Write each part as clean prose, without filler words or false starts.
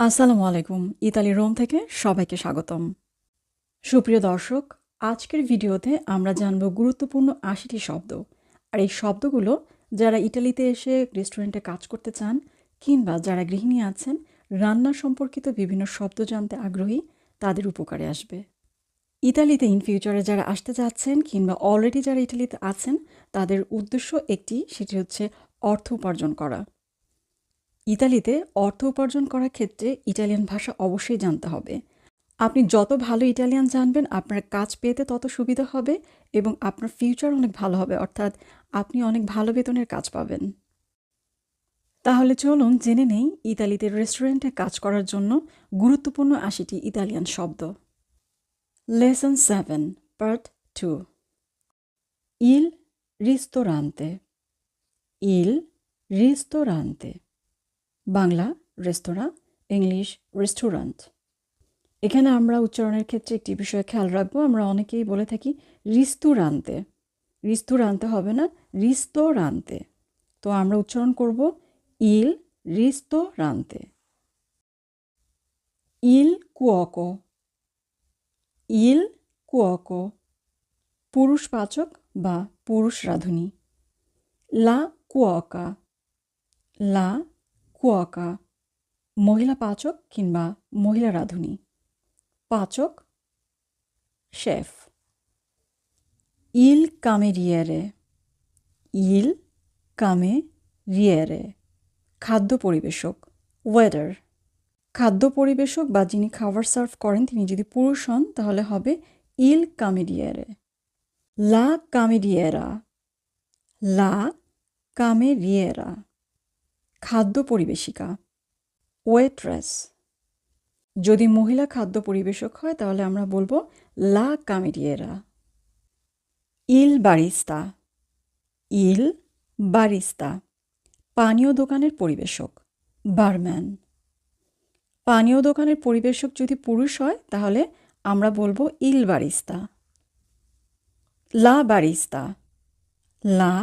আসসালামু আলাইকুম। Italy Rome থেকে সবাইকে স্বাগতম। সুপ্রিয় দর্শক, আজকের ভিডিওতে আমরা জানব গুরুত্বপূর্ণ ৮০টি শব্দ। আর এই শব্দগুলো যারা ইটালিতে এসে রেস্টুরেন্টে কাজ করতে চান কিংবা যারা গৃহিণী আছেন, রান্না সম্পর্কিত বিভিন্ন শব্দ জানতে আগ্রহী, তাদের উপকারে আসবে। ইতালিতে ইন ফিউচারে যারা আসতে যাচ্ছেন কিংবা অলরেডি যারা ইটালিতে আছেন, তাদের উদ্দেশ্য একটি, সেটি হচ্ছে অর্থ উপার্জন করা। ইতালিতে অর্থ উপার্জন করার ক্ষেত্রে ইটালিয়ান ভাষা অবশ্যই জানতে হবে। আপনি যত ভালো ইটালিয়ান জানবেন, আপনার কাজ পেতে তত সুবিধা হবে এবং আপনার ফিউচার অনেক ভালো হবে, অর্থাৎ আপনি অনেক ভালো বেতনের কাজ পাবেন। তাহলে চলুন জেনে নেই ইতালিতে রেস্টুরেন্টে কাজ করার জন্য গুরুত্বপূর্ণ ৮০টি ইতালিয়ান শব্দ। Lesson 7, part 2। ইল রিস্তোরান্তে। ইল রিস্তোরান্তে। বাংলা রেস্তোরাঁ, ইংলিশ রেস্টুরেন্ট। এখানে আমরা উচ্চারণের ক্ষেত্রে একটি বিষয়ে খেয়াল রাখবো। আমরা অনেকেই বলে থাকি রিস্তুরান্তে। রিস্তুরান্তে হবে না, রিস্তোরান্তে। তো আমরা উচ্চারণ করব ইল রিস্তোরান্তে। ইল কুয়োকো। ইল কুয়োকো পুরুষ পাচক বা পুরুষ রাঁধুনি। লা কুয়োকা। লা কুয়োকা মহিলা পাচক কিংবা মহিলা রাঁধুনি। পাচক শেফ। ইল কামেরিয়েরে। ইল কামেরিয়েরে খাদ্য পরিবেশক, ওয়েটার। খাদ্য পরিবেশক বা যিনি খাবার সার্ভ করেন তিনি যদি পুরুষ হন তাহলে হবে ইল কামেরিয়েরে। লা কামেরিয়েরা। লা কামেরিয়েরা খাদ্য পরিবেশিকা, ওয়েট্রেস। যদি মহিলা খাদ্য পরিবেশক হয় তাহলে আমরা বলবো লা কামেরিয়েরা। ইল বারিস্তা। ইল বারিস্তা পানীয় দোকানের পরিবেশক, বারম্যান। পানীয় দোকানের পরিবেশক যদি পুরুষ হয় তাহলে আমরা বলবো ইল বারিস্তা। লা বারিস্তা। লা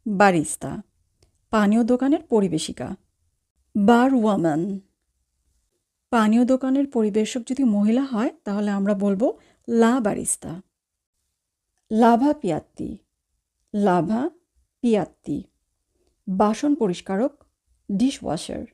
বারিস্তা পানীয় দোকানের পরিবেশিকা, বার ওয়ামান। পানীয় দোকানের পরিবেশক যদি মহিলা হয় তাহলে আমরা বলবো লা বারিস্তা। লাভা পিয়াত্তি। লাভা পিয়াত্তি বাসন পরিষ্কারক, ডিশওয়াশার।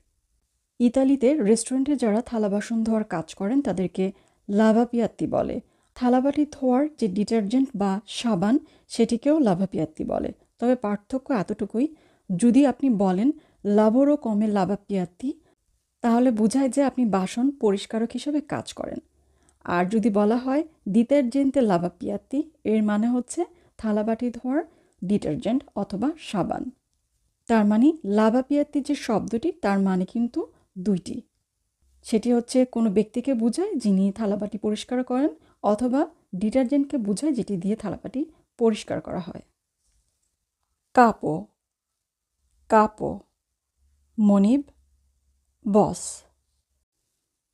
ইতালিতে রেস্টুরেন্টে যারা থালা বাসন ধোয়ার কাজ করেন তাদেরকে লাভা পিয়াত্তি বলে। থালাবাটি ধোয়ার যে ডিটারজেন্ট বা সাবান সেটিকেও লাভা পিয়াত্তি বলে। তবে পার্থক্য এতটুকুই, যদি আপনি বলেন লাভোরো কমে লাভা পিয়াত্তি তাহলে বোঝায় যে আপনি বাসন পরিষ্কারক হিসেবে কাজ করেন। আর যদি বলা হয় ডিটারজেন্টে লাভা পিয়াত্তি, এর মানে হচ্ছে থালাবাটি ধোয়ার ডিটারজেন্ট অথবা সাবান। তার মানে লাভা পিয়াত্তি যে শব্দটি তার মানে কিন্তু দুইটি। সেটি হচ্ছে কোনো ব্যক্তিকে বোঝায় যিনি থালাবাটি পরিষ্কার করেন, অথবা ডিটারজেন্টকে বোঝায় যেটি দিয়ে থালাবাটি পরিষ্কার করা হয়। কাপো। কাপো মনিব, বস।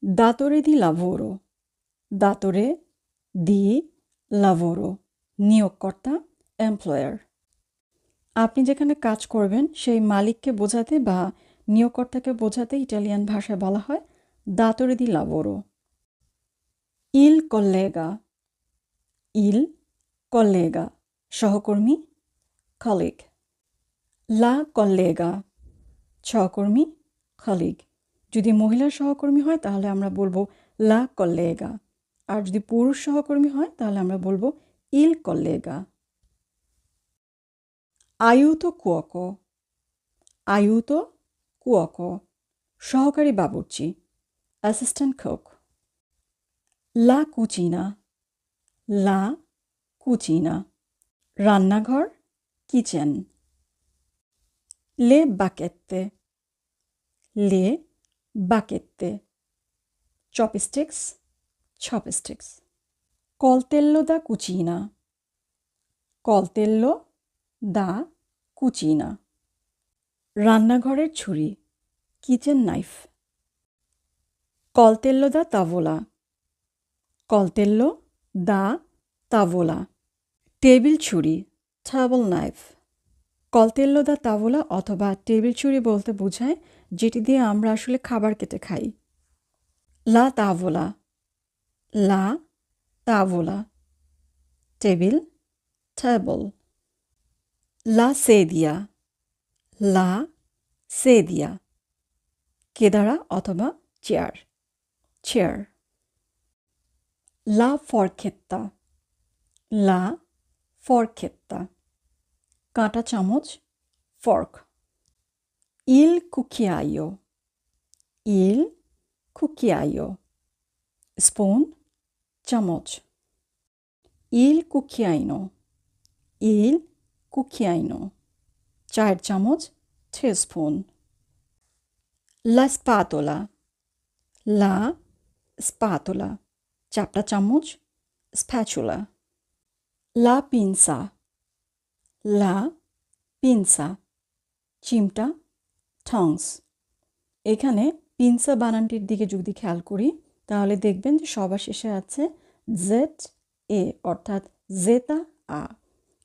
দাতরে দি লাভোরো। দাতরে দি লাভোরো নিয়োগকর্তা, এমপ্লয়ার। আপনি যেখানে কাজ করবেন সেই মালিককে বোঝাতে বা নিয়োগকর্তাকে বোঝাতে ইটালিয়ান ভাষায় বলা হয় দাতরে দি লাভোরো। ইল কল্লেগা। ইল কল্লেগা সহকর্মী, কলিগ। লা কল্লেগা সহকর্মী, কলিগ। যদি মহিলা সহকর্মী হয় তাহলে আমরা বলবো লা কল্লেগা, আর যদি পুরুষ সহকর্মী হয় তাহলে আমরা বলবো ইল কল্লেগা। আইউতো কুয়োকো। আইউতো কুয়োকো সহকারী বাবুর্চি, অ্যাসিস্ট্যান্ট কুক। লা কুচিনা। লা কুচিনা রান্নাঘর, কিচেন। লে বাকেত্তে। লে বাকেত্তে চপস্টিক্স, চপস্টিক্স। কলতেল্লো দা কুচিনা। কলতেল্লো দা কুচিনা রান্নাঘরের ছুরি, কিচেন নাইফ। কলতেল্লো দা তাভোলা। কলতেল্লো দা তাভোলা টেবিল ছুরি, টেবল নাইফ। কলতেল্লো দা তাভোলা অথবা টেবিল ছুরি বলতে বোঝায় যেটি দিয়ে আমরা আসলে খাবার কেটে খাই। La tavola, la tavola, table, table. La sedia, la sedia, কেদারা অথবা chair, chair. La forchetta, la forchetta, কাঁটা চামচ, fork. Il cucchiaio, il cucchiaio, spoon, চামচ। Il cucchiaino, il cucchiaino, চায়ের চামচ, teaspoon. La spatola, la spatola, চাপটা চামচ, spatula. La pinza, la pinza, চিমটা, tongs. এখানে পিনসা বানানটির দিকে যদি খেয়াল করি তাহলে দেখবেন যে সবার শেষে আছে জেড এ অর্থাৎ জেতা আ।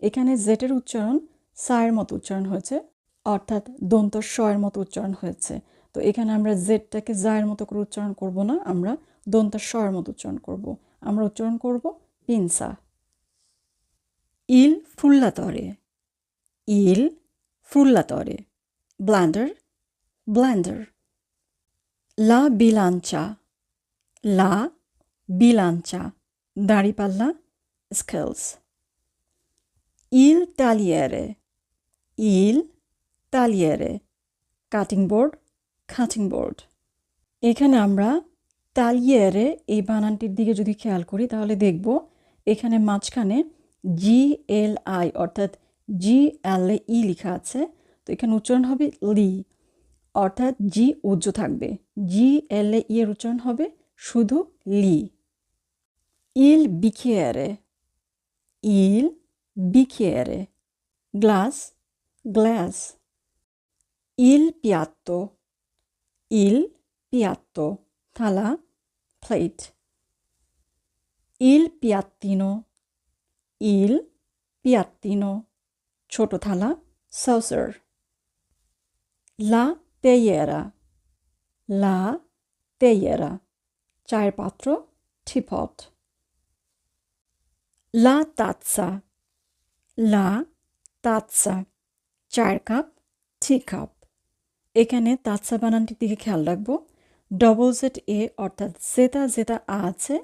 এখানে জেটের উচ্চারণ সায়ের মতো উচ্চারণ হয়েছে অর্থাৎ দন্ত শয়ের মতো উচ্চারণ হয়েছে। তো এখানে আমরা জেডটাকে জায়ের মতো করে উচ্চারণ করব না, আমরা দন্ত শয়ের মতো উচ্চারণ করব। আমরা উচ্চারণ করব পিনসা। ইল frullatore, il frullatore, blender, blender. La bilancia, la bilancia, দাঁড়িপাল্লা, scales. Il tagliere, il tagliere, cutting board, cutting board. এখানে আমরা তালিয়েরে এই বানানটির দিকে যদি খেয়াল করি তাহলে দেখব এখানে মাঝখানে GLI অর্থাৎ GLE লেখা আছে। তো এখানে উচ্চারণ হবে লি অর্থাৎ জি উজ্জ থাকবে, GLE এর উচ্চারণ হবে শুধু লি। Il bicchiere, il bicchiere, glass, glass. Il piatto, il piatto, থালা, plate. Il piattino, il piattino, ছোট থালা, saucer. La teiera, la teiera, চায়ের পাত্র, teapot. La tazza, la tazza, চায়ের কাপ, teacup. এখানে তাৎসা বানানটির দিকে খেয়াল রাখবো, ডবল জেড এ অর্থাৎ জেতা জেতা আ আছে।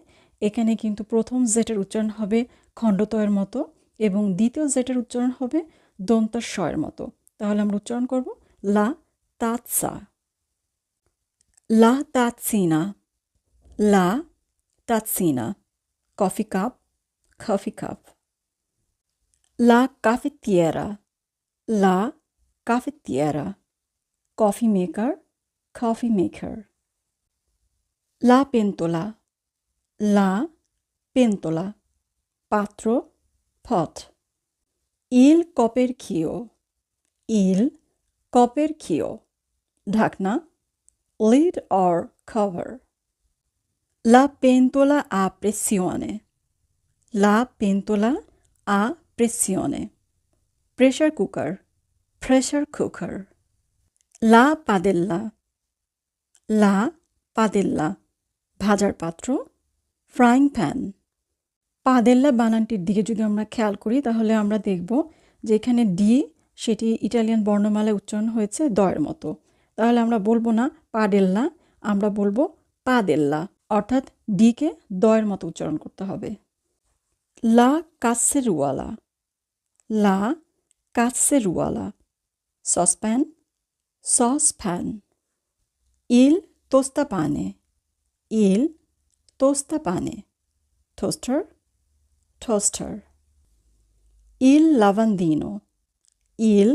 এখানে কিন্তু প্রথম জেটের উচ্চারণ হবে খণ্ডতয়ের মতো এবং দ্বিতীয় জেটের উচ্চারণ হবে দন্ত শয়ের মতো। তাহলে আমরা উচ্চারণ করব লা তাৎসা। লা তাৎসিনা, লা তাৎসিনা, কফি কাপ, কফি কাপ। লা কাফেতিয়ারা, লা কাফেতিয়ারা, coffee maker, coffee maker. La pentola, la pentola, পাত্র, pot. Il coperchio, il coperchio, ঢাকনা, lid or cover. La pentola a pressione, la pentola a pressione, pressure cooker, pressure cooker. La padella, la padella, ভাজার পাত্র, frying pan. পাদেল্লা বানানটির দিকে যদি আমরা খেয়াল করি তাহলে আমরা দেখব যে এখানে ডি সেটি ইটালিয়ান বর্ণমালায় উচ্চারণ হয়েছে দয়ের মতো। তাহলে আমরা বলবো না পাডেল্লা, আমরা বলবো পাদেল্লা অর্থাৎ ডিকে দয়ের মতো উচ্চারণ করতে হবে। লা কাসেরুয়ালা, লা কাসেরুয়ালা, saucepan, saucepan. Il tostapane, il tostapane, toaster, toaster. Il lavandino, il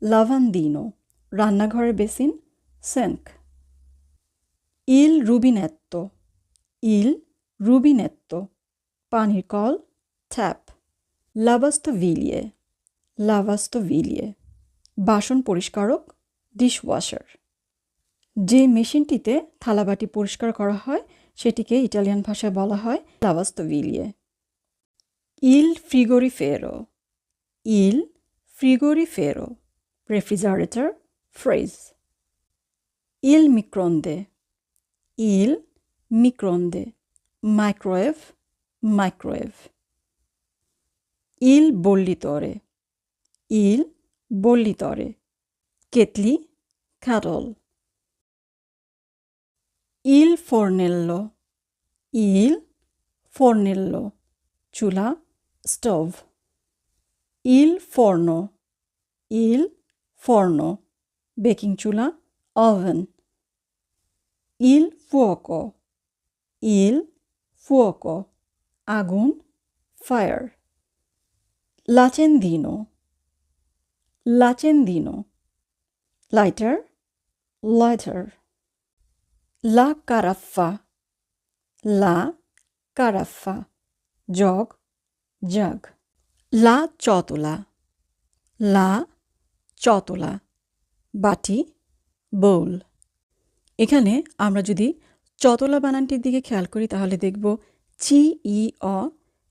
lavandino, রান্নাঘরের basin, sink. Il rubinetto, il rubinetto, পানির কল, tap. Lavastoviglie, lavastoviglie, বাসন পরিষ্কারক, ডিশওয়াশার। যে মেশিনটিতে থালাবাটি পরিষ্কার করা হয় সেটিকে ইটালিয়ান ভাষায় বলা হয় লাভাস্তোভিলিয়ে। ইল ফ্রিগোরিফেরো, ইল ফ্রিগোরিফেরো, রেফ্রিজারেটর, ফ্রিজ। ইল মিক্রোন্দে, ইল microonde, microwave, microwave. Il bollitore, il bollitore. Ketli, kettle. Il fornello, il fornello. Chula, stove. Il forno, il forno. Baking chula, oven. Il fuoco, il fuoco. Agun, fire. L'accendino, l'accendino. Lighter, lighter. La caraffa, la caraffa. Jug, jug. La ciotola, la ciotola. বাটি, bowl. এখানে আমরা যদি চতলা বানানটির দিকে খেয়াল করি তাহলে দেখব চি ই অ,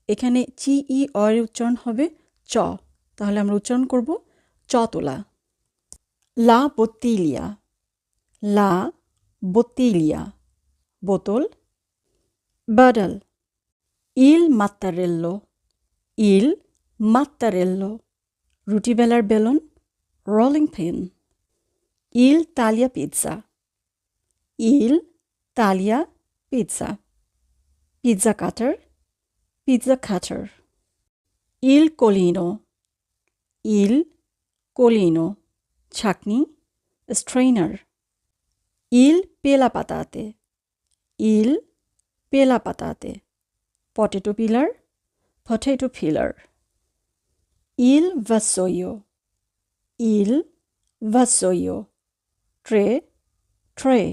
এখানে চি ই অ এর উচ্চারণ হবে চ, তাহলে আমরা উচ্চারণ করব চতলা। লা বত্তিলিয়া, লা বত্তিলিয়া। বোতল, বাডল। ইল মাত্তারেল্লো, ইল মাত্তারেল্লো। রুটি বেলার বেলন, rolling pin. Il taglia pizza, il taglia pizza. Pizza cutter, pizza cutter. Il colino, il colino. Chakni, strainer. Il pelapatate, il pelapatate. Potato peeler, potato peeler. Il vassoio, il vassoio. Tray, tray.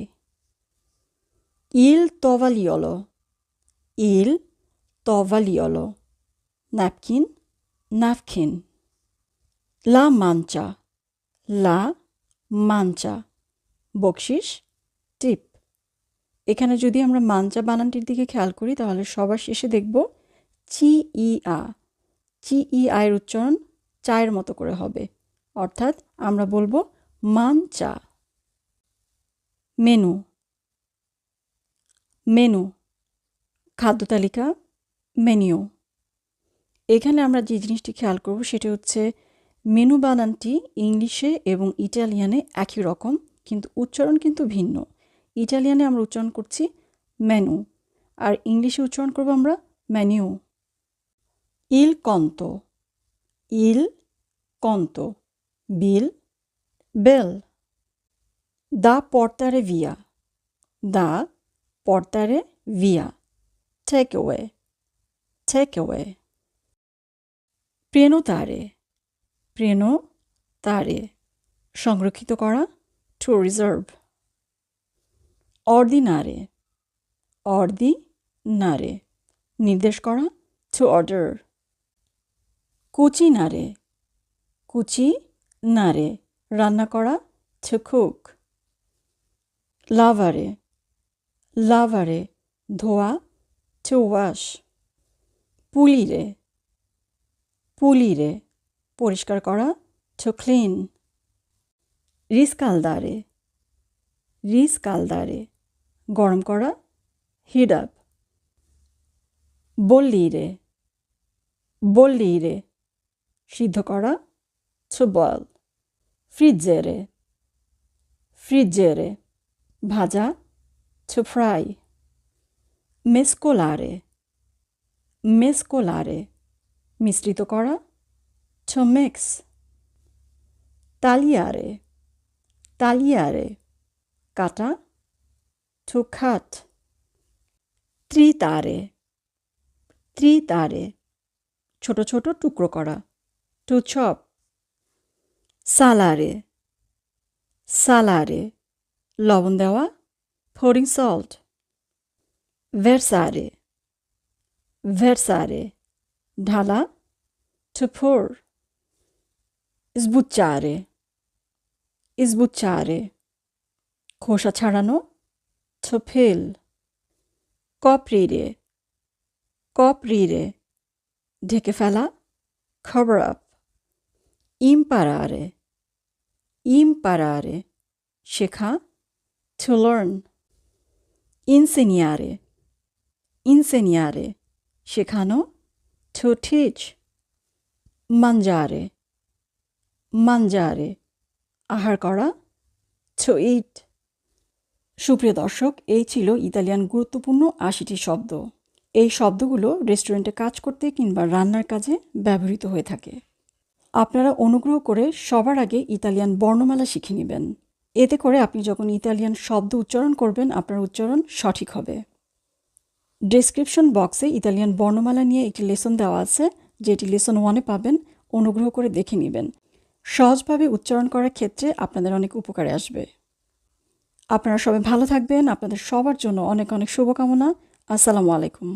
Il tovagliolo, il tovagliolo. Napkin, napkin. La mancha, la mancha. বকশিস, টিপ। এখানে যদি আমরা মাঞ্চা বানানটির দিকে খেয়াল করি তাহলে সবার শেষে দেখব চি ই আ। চি ই আয়ের উচ্চারণ চায়ের মতো করে হবে, অর্থাৎ আমরা বলবো মানচা। Menu, menu. খাদ্য তালিকা, মেনিউ। এখানে আমরা যে জিনিসটি খেয়াল করব সেটা হচ্ছে মেনু বানানটি ইংলিশে এবং ইটালিয়ানে একই রকম, কিন্তু উচ্চারণ কিন্তু ভিন্ন। ইটালিয়ানে আমরা উচ্চারণ করছি মেনু, আর ইংলিশে উচ্চারণ করব আমরা মেনিউ। ইল কন্তো, ইল কন্তো। বিল, বেল। দা portare via, da portare via. Take away, take away. Prenotare, prenotare. সংরক্ষিত করা, to reserve. Ordinare, ordinare. নির্দেশ করা, to order. Cucinare, cucinare. রান্না করা, to cook. Lavare, lavare. ধোয়া, to wash. Pulire, pulire. পরিষ্কার করা, to clean. Riscaldare, riscaldare. গরম করা, heat up. Bollire, bollire. সিদ্ধ করা, to boil. Friggere, friggere. ভাজা, to fry. Mescolare, mescolare. মিশ্রিত করা, to mix. Tagliare, tagliare. কাটা, to cut. Tritare, tritare. ছোট ছোট টুকরো করা, to chop. Salare, salare. লবণ দেওয়া, pouring salt. Versare, versare. ঢালা, to pour. Sbucciare, sbucciare. খোসা ছাড়ানো, to peel. Coprire, coprire. ঢেকে ফেলা, cover up. Imparare, imparare. শেখা, to learn. ইনসেনিয়ারে, ইনসেনিয়ারে শেখানো, to teach। মানজারে, মানজারে আহার করা, to eat। সুপ্রিয় দর্শক, এই ছিল ইতালিয়ান গুরুত্বপূর্ণ ৮০টি শব্দ। এই শব্দগুলো রেস্টুরেন্টে কাজ করতে কিংবা রান্নার কাজে ব্যবহৃত হয়ে থাকে। আপনারা অনুগ্রহ করে সবার আগে ইতালিয়ান বর্ণমালা শিখে নেবেন। এতে করে আপনি যখন ইতালিয়ান শব্দ উচ্চারণ করবেন আপনার উচ্চারণ সঠিক হবে। ডেসক্রিপশন বক্সে ইতালিয়ান বর্ণমালা নিয়ে একটি লেসন দেওয়া আছে, যেটি লেসন 1-এ পাবেন। অনুগ্রহ করে দেখে নেবেন। সহজভাবে উচ্চারণ করার ক্ষেত্রে আপনাদের অনেক উপকারে আসবে। আপনারা সবাই ভালো থাকবেন। আপনাদের সবার জন্য অনেক অনেক শুভকামনা। আসসালামু আলাইকুম।